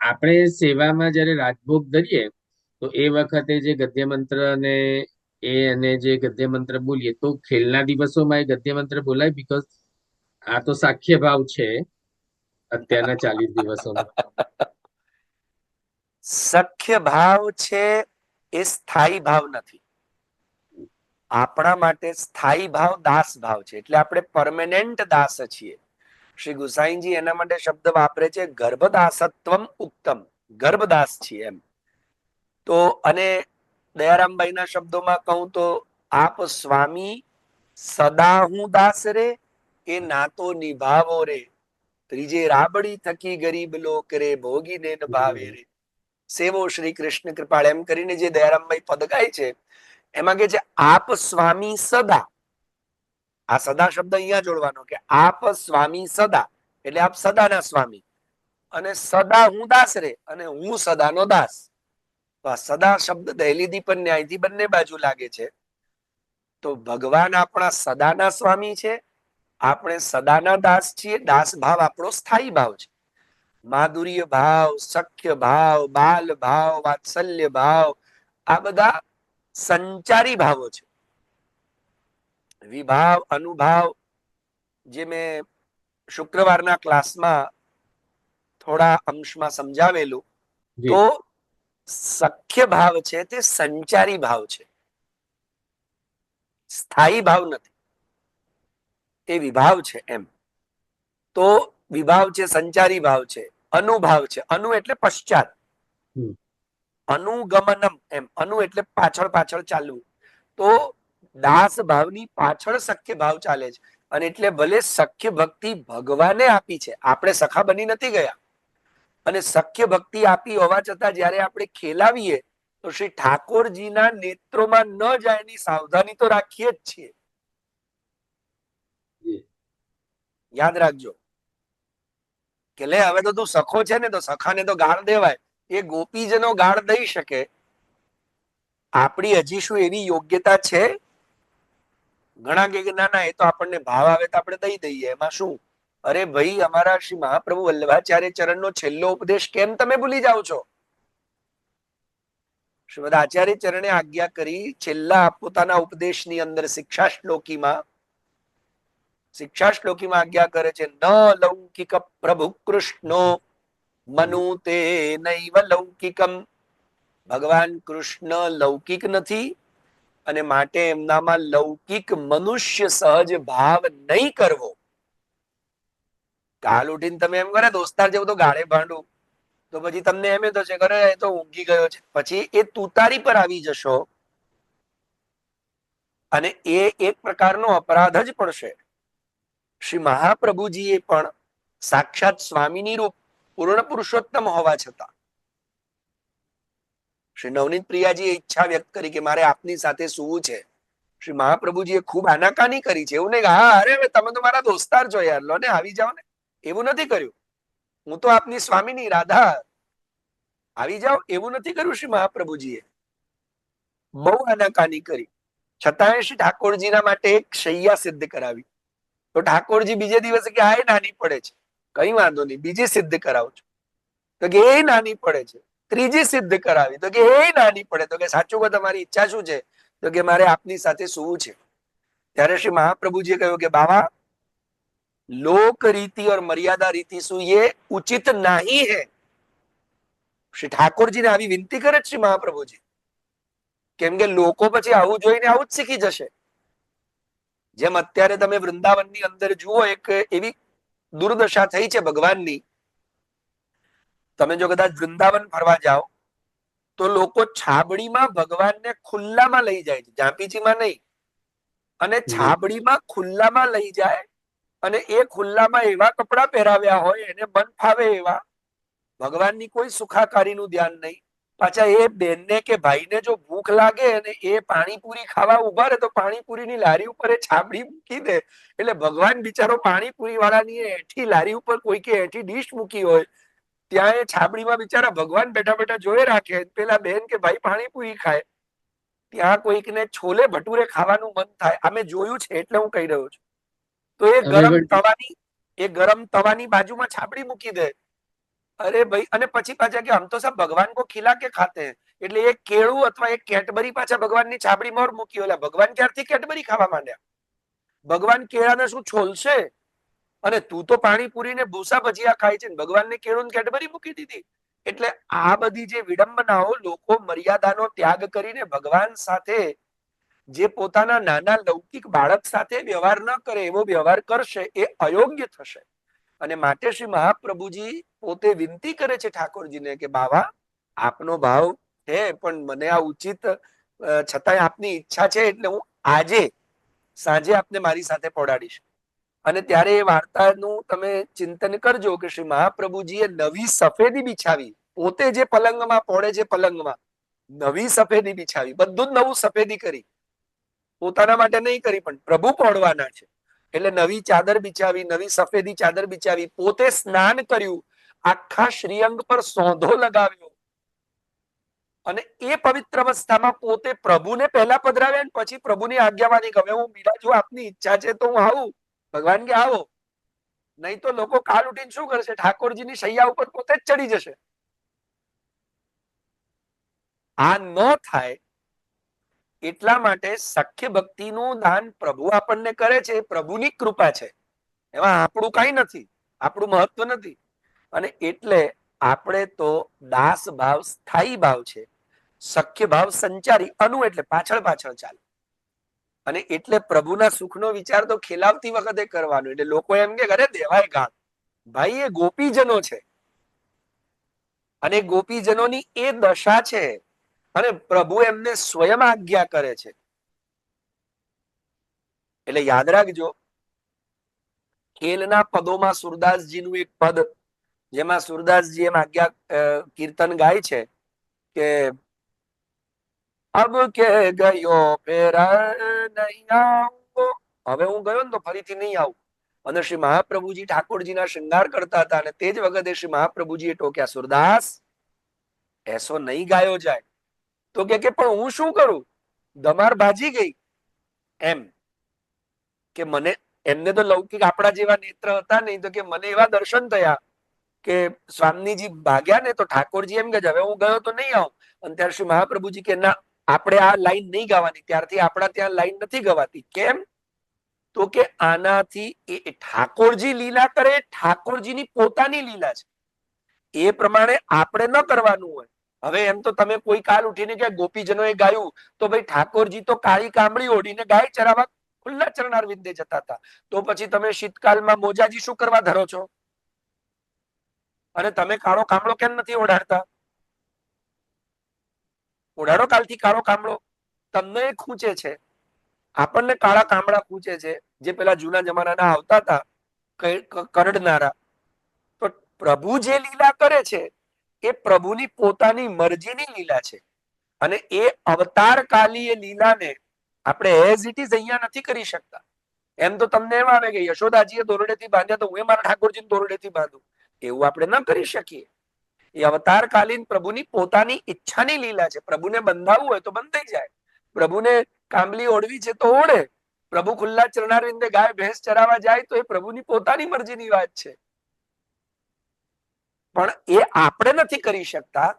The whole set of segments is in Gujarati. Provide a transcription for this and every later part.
આપણે સેવામાં જયારે રાજભોગ ધરીએ તો એ વખતે જે ગદ્ય મંત્ર અને જે ગદ્ય મંત્ર બોલીએ તો ખેલના દિવસોમાં એ ગદ્ય મંત્ર બોલાય, બીકોઝ આ તો સાખ્ય ભાવ છે અત્યારના 40 દિવસોનો. સખ્ય ભાવ છે એ સ્થાયી ભાવ નથી. આપણા માટે સ્થાયી ભાવ દાસ ભાવ છે, એટલે આપણે પરમેનન્ટ દાસ છીએ. શ્રી ગુસાઈજી એના માટે શબ્દ વાપરે છે ગર્ભદાસત્વમ ઉત્તમ, ગર્ભદાસ છીએ એમ. તો અને દયારામભાઈ ના શબ્દોમાં કહું તો આપ સ્વામી સદા હું દાસ રે, એ નાતો નિભાવો રે, ત્રીજે રાબડી થકી ગરીબ લોક રે, ભોગીને ન ભાવે રે, સેવો શ્રી કૃષ્ણ કૃપાળ, એમ કરીને જે દયારામભાઈ પદ ગાય છે એમાં કે છે આપ સ્વામી સદા. આ સદા શબ્દ અહીંયા જોડવાનો કે આપ સ્વામી સદા, એટલે આપ સદાના સ્વામી, અને સદા હું દાસ રે, અને હું સદાનો દાસ. તો આ સદા શબ્દ દહેલી દીપન ન્યાયથી બંને બાજુ લાગે છે. તો ભગવાન આપણા સદાના સ્વામી છે, આપણે સદાના દાસ છીએ. દાસ ભાવ આપણો સ્થાયી ભાવ છે. માધુર્ય ભાવ, સખ્ય ભાવ, બાલ ભાવ, વાત્સલ્ય ભાવ, આ બધા સંચારી ભાવો છે. વિભાવ, અનુભાવ, જે મેં શુક્રવારના ક્લાસમાં થોડા અંશમાં સમજાવેલું, તો સખ્ય ભાવ છે તે સંચારી ભાવ છે, સ્થાયી ભાવ નથી, તે વિભાવ છે એમ. તો વિભાવ છે, સંચારી ભાવ છે, અનુભાવ છે. અનુ એટલે પશ્ચાત, અનુગમનમ એમ. અનુ એટલે પાછળ પાછળ ચાલવું. તો દાસ ભાવની પાછળ સખ્ય ભાવ ચાલે છે. અને એટલે ભલે સખ્ય ભક્તિ ભગવાને આપી છે, આપણે સખા બની નથી ગયા, અને સખ્ય ભક્તિ આપી હોવા છતાં જયારે આપણે ખેલાવીએ તો શ્રી ઠાકોરજીના નેત્રોમાં ન જાય એની સાવધાની તો રાખીએ જ છીએ. યાદ રાખજો કે લે હવે તો તું સખો છે ને, તો સખાને તો ગાળ દેવાય. એ ગોપીજનો ગાળ દઈ શકે, આપણી હજી શું એવી યોગ્યતા છે? ઘણા કે ના ના, એ તો આપણને ભાવ આવે તો આપણે દઈ દઈએ, એમાં શું? અરે ભાઈ, અમારા શ્રી મહાપ્રભુ વલ્લભાચાર્ય ચરણનો છેલ્લો ઉપદેશ કેમ તમે ભૂલી જાઓ છો? શ્રીમદ આચાર્ય ચરણે આજ્ઞા કરી છેલ્લા પોતાના ઉપદેશની અંદર શિક્ષા શ્લોકીમાં આજ્ઞા કરે છે, ન લૌકિક પ્રભુ કૃષ્ણો મનુ તે નૈવ લૌકિકમ. ભગવાન કૃષ્ણ લૌકિક નથી, અને માટે એમનામાં લૌકિક મનુષ્ય સહજ ભાવ નહીં કરવો. કાલ ઉઠીને તમે એમ કરે દોસ્તાર જેવું તો ગાળે ભાંડું, તો પછી તમને એમ થશે કરે એ તો ઊંઘી ગયો છે, પછી એ તુતારી પર આવી જશો, અને એ એક પ્રકારનો અપરાધ જ પડશે. શ્રી મહાપ્રભુજીએ પણ સાક્ષાત સ્વામીની રૂપ પૂર્ણ પુરુષોત્તમ હોવા છતાં શ્રી નવનીત પ્રિયાજીએ ઈચ્છા વ્યક્ત કરી કે મારે આપની સાથે સૂવું છે. શ્રી મહાપ્રભુજીએ ખૂબ આનાકાની કરી છે. એવું નહીં કે હા અરે તમે તો મારા દોસ્તાર છો યાર, લો ને આવી જાઓ ને, એવું નથી કર્યું. હું તો આપની સ્વામીની રાધા, આવી જાઓ, એવું નથી કર્યું શ્રી મહાપ્રભુજીએ. બહુ આનાકાની કરી, છતાંય શ્રી ઠાકોરજીના માટે એક શૈયા સિદ્ધ કરાવી. તો ઠાકોરજી બીજે દિવસે કે આ નાની પડે છે, કઈ વાંધો નહીં, બીજી સિદ્ધ કરાવજો. તો કે એ નાની પડે છે. ત્રીજી સિદ્ધ કરાવી, તો કે એ નાની પડે. તો કે સાચું કહો, તમારી ઈચ્છા શું છે? તો કે મારે આપની સાથે સૂવું છે. ત્યારે શ્રી મહાપ્રભુજીએ કહ્યું કે બાબા, લોક રીતિ और मर्यादा રીતિ શું ये उचित नहीं है. શ્રી ઠાકોરજીને આવી વિનંતી કરે શ્રી મહાપ્રભુજી, કેમ કે લોકો પછી આવું જોઈને આવું જ શીખી જશે. જેમ અત્યારે તમે વૃંદાવનની અંદર જુઓ, એક એવી દુર્દશા થઈ છે ભગવાનની. તમે જો કદાચ વૃંદાવન ફરવા જાઓ તો લોકો છાબડીમાં ભગવાનને ખુલ્લામાં લઈ જાય છે, જાપીચીમાં નહીં. અને છાબડીમાં ખુલ્લામાં લઈ જાય, અને એ ખુલ્લામાં એવા કપડા પહેરાવ્યા હોય એને મન ફાવે એવા, ભગવાનની કોઈ સુખાકારીનું ધ્યાન નહીં. પાછા એ બેનને કે ભાઈને જો ભૂખ લાગે અને એ પાણીપુરી ખાવા ઉભા રહે તો પાણીપુરીની લારી ઉપર એ છાબડી મૂકી દે, એટલે ભગવાન બિચારો પાણીપુરી વાળાની એઠી લારી ઉપર કોઈ કે એઠી ડીશ મૂકી હોય ત્યાં એ છાબડીમાં બિચારા ભગવાન બેઠા બેઠા જોઈ રાખે. પેલા બેન કે ભાઈ પાણીપુરી ખાય, ત્યાં કોઈકને છોલે ભટુરે ખાવાનું મન થાય. અમે જોયું છે એટલે હું કહી રહ્યો છું. તો એ ગરમ તવાની બાજુમાં છાબડી મૂકી દે, અરે ભાઈ, અને પછી પાછા કે હમ તો સબ ભગવાન કો ખિલા કે ખાતે હૈ. એટલે એક કેળું અથવા એક કેટબરી પાછા ભગવાનની છાબડીમાં ઓર મૂકી. ઓલા ભગવાન ક્યારથી કેટબરી ખાવા માંડ્યા? ભગવાન કેળાને શું છોલશે? અને તું તો પાણીપુરી ને ભૂસા ભજીયા ખાય છે, ભગવાનને કેળું ને કેટબરી મૂકી દીધી. એટલે આ બધી જે વિડંબનાઓ, લોકો મર્યાદાનો ત્યાગ કરીને ભગવાન સાથે, જે પોતાના નાના લૌકિક બાળક સાથે વ્યવહાર ન કરે એવો વ્યવહાર કરશે, એ અયોગ્ય થશે. અને માટે શ્રી મહાપ્રભુજી પોતે વિનંતી કરે છે ઠાકોરજીને કે બાવા, આપનો ભાવ છે પણ મને આ ઉચિત, છતાંય આપની ઈચ્છા છે એટલે હું આજે સાંજે આપને મારી સાથે પહોંચાડીશ. અને ત્યારે એ વાર્તાનું તમે ચિંતન કરજો કે શ્રી મહાપ્રભુજીએ નવી સફેદી બિછાવી. પોતે જે પલંગમાં પડે છે, પલંગમાં નવી સફેદી બિછાવી, બધું જ નવું સફેદી કરી. પોતાના માટે નહીં કરી, પણ પ્રભુ પડવાના છે એટલે નવી ચાદર બિછાવી, નવી સફેદી ચાદર બિછાવી, પોતે સ્નાન કર્યું, આખા શ્રીઅંગ પર સોંધો લગાવ્યો, અને એ પવિત્ર અવસ્થામાં પોતે પ્રભુને પહેલા પધરાવ્યા ને પછી પ્રભુની આજ્ઞા માની કે હવે હું બિરાજુ, આપની ઈચ્છા છે તો હું આવું. ભગવાન કે આવો. નહીં તો લોકો કાલ ઉઠીને શું કરશે? ઠાકોરજીની શૈયા ઉપર પોતે જ ચડી જશે. આ ન થાય એટલા માટે સખ્ય ભક્તિનું દાન પ્રભુ આપણને કરે છે, પ્રભુની કૃપા છે, એમાં આપણું કઈ નથી, આપણું મહત્વ નથી. અને એટલે આપણે તો દાસ ભાવ સ્થાયી ભાવ છે, સખ્ય ભાવ સંચારી, અનુ એટલે પાછળ પાછળ ચાલે. અને એટલે પ્રભુના સુખનો વિચાર તો ખેલાવતી વખતે કરવાનો. એટલે લોકો એમ કે અરે દેવાય ગાળ, ભાઈ એ ગોપીજનો છે, અને ગોપીજનોની એ દશા છે, અને પ્રભુ એમને સ્વયં આજ્ઞા કરે છે. એટલે યાદ રાખજો, ખેલના પદોમાં સુરદાસજીનું એક પદ, જેમાં સુરદાસજી એમ આજ્ઞા કીર્તન ગાય છે કે અબ કે ગયો ફેર નહીં આઉંગો, હવે હું ગયો ને તો ફરીથી નહીં આવું. અને શ્રી મહાપ્રભુજી ઠાકોરજીના શૃંગાર કરતા હતા, અને તે જ વખતે શ્રી મહાપ્રભુજીએ ટોક્યા, સુરદાસ એસો નહીં ગાયો જાય. તો કે પણ હું શું કરું, દમાર ભાજી ગઈ. એમ કે મને, એમને તો લૌકિક આપણા જેવા નેત્ર હતા નહીં, તો કે મને એવા દર્શન થયા કે સ્વામીજી ભાગ્યા ને તો ઠાકોરજી એમ કે હવે હું ગયો તો નહીં આવું. અને ત્યારે શ્રી મહાપ્રભુજી કે ના, આપણે આ લાઈન નહીં ગાવાની. ત્યારથી આપણા ત્યાં લાઈન નથી ગવાતી. કેમ? તો કે આનાથી એ ઠાકોરજી લીલા કરે, ઠાકોરજીની પોતાની લીલા છે, એ પ્રમાણે આપણે ન કરવાનું હોય. હવે એમ તો તમે કોઈ કાલ ઉઠીને કે ગોપીજનોએ ગાયું, તો ભાઈ ઠાકોરજી તો કાળી કામળી ઓઢીને ગાય ચરાવવા ખુલ્લા ચરણારવિંદે જતા હતા. તો પછી તમે શીતકાલમાં મોજાજી શું કરવા ધરો છો? અને તમે કાળો કામળો કેમ નથી ઓઢાડતા? ઓઢાડો કાલથી કાળો કામળો. તમને ખૂંચે છે, આપણને કાળા કામળા ખૂંચે છે, જે પેલા જૂના જમાનાના આવતા હતા કરડનારા. તો પ્રભુ જે લીલા કરે છે એ પ્રભુની પોતાની મરજીની લીલા છે. અને એ અવતારકાલી એ લીલાને આપણે એઝ ઇટ ઇઝ અહીંયા નથી કરી શકતા. એમ તો તમને એમ આવે કે યશોદાજીએ દોરડેથી બાંધ્યા તો હું મારા ઠાકોરજીને દોરડેથી બાંધું, એવું આપણે ન કરી શકીએ. એ અવતારકાલીન પ્રભુની પોતાની ઈચ્છાની લીલા છે. પ્રભુને બંધાવવું હોય તો બંધાઈ જાય, પ્રભુને કાંબલી ઓઢવી છે તો ઓઢે, પ્રભુ ખુલ્લા ચરણારવિંદે ગાય ભેંસ ચરાવવા જાય તો એ પ્રભુની પોતાની મરજીની વાત છે. પણ એ આપણે નથી કરી શકતા.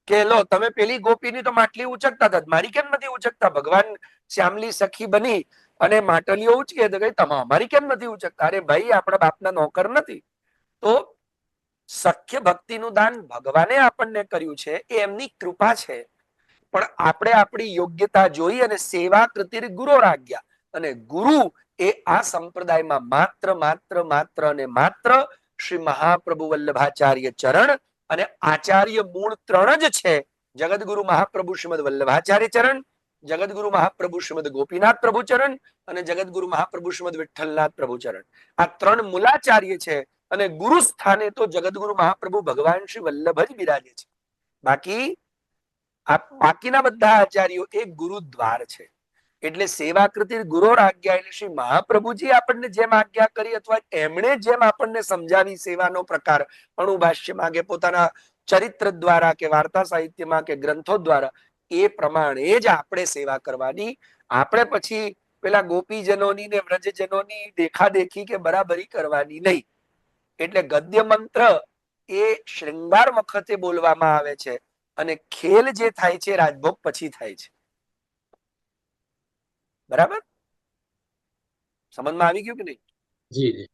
કે લો તમે પેલી ગોપીની તો માટલી ઉચકતા હતા, મારી કેમ નથી ઉચકતા? ભગવાન શ્યામલી સખી બની અને માટલીઓ ઉચકે તો કઈ તમે અમારી કેમ નથી ઉચકતા? અરે ભાઈ, આપણા બાપના નોકર નથી. તો સખ્ય ભક્તિનું દાન ભગવાને આપણને કર્યું છે, એ એમની કૃપા છે. પણ આપણે આપણી યોગ્યતા જોઈ અને સેવા કૃતિર ગુરુ રાજ્ઞા, અને ગુરુ એ આ સંપ્રદાયમાં માત્ર માત્ર માત્ર અને માત્ર શ્રી મહાપ્રભુ વલ્લભાચાર્ય ચરણ અને આચાર્ય મૂળ ત્રણ જ છે. જગતગુરુ મહાપ્રભુ શ્રીમદ વલ્લભાચાર્ય ચરણ, જગતગુરુ મહાપ્રભુ શ્રીમદ ગોપીનાથ પ્રભુ ચરણ અને જગતગુરુ મહાપ્રભુ શ્રીમદ વિઠ્ઠલનાથ પ્રભુ ચરણ. આ ત્રણ મૂલાચાર્ય છે. અને ગુરુ સ્થાને તો જગતગુરુ મહાપ્રભુ ભગવાન શ્રી વલ્લભ જ બિરાજે છે. બાકી આ બાકીના બધા આચાર્યો એ ગુરુદ્વાર છે. એટલે સેવા કૃતિ ગુરુ આજ્ઞા, એટલે શ્રી મહાપ્રભુજી આપણને જેમ આજ્ઞા કરી અથવા એમણે જેમ આપણને સમજાવી સેવાનો પ્રકાર અણુભાષ્યમાં કે પોતાના ચરિત્ર દ્વારા કે વાર્તા સાહિત્યમાં કે ગ્રંથો દ્વારા, એ પ્રમાણે જ આપણે સેવા કરવાની. આપણે પછી પેલા ગોપીજનોની ને વ્રજજનોની દેખાદેખી કે બરાબરી કરવાની નહીં. એટલે ગદ્ય મંત્ર એ શૃંગાર વખતે બોલવામાં આવે છે અને ખેલ જે થાય છે રાજભોગ પછી થાય છે. બરાબર? સમજમાં આવી ગયું કે નહીં? જી જી.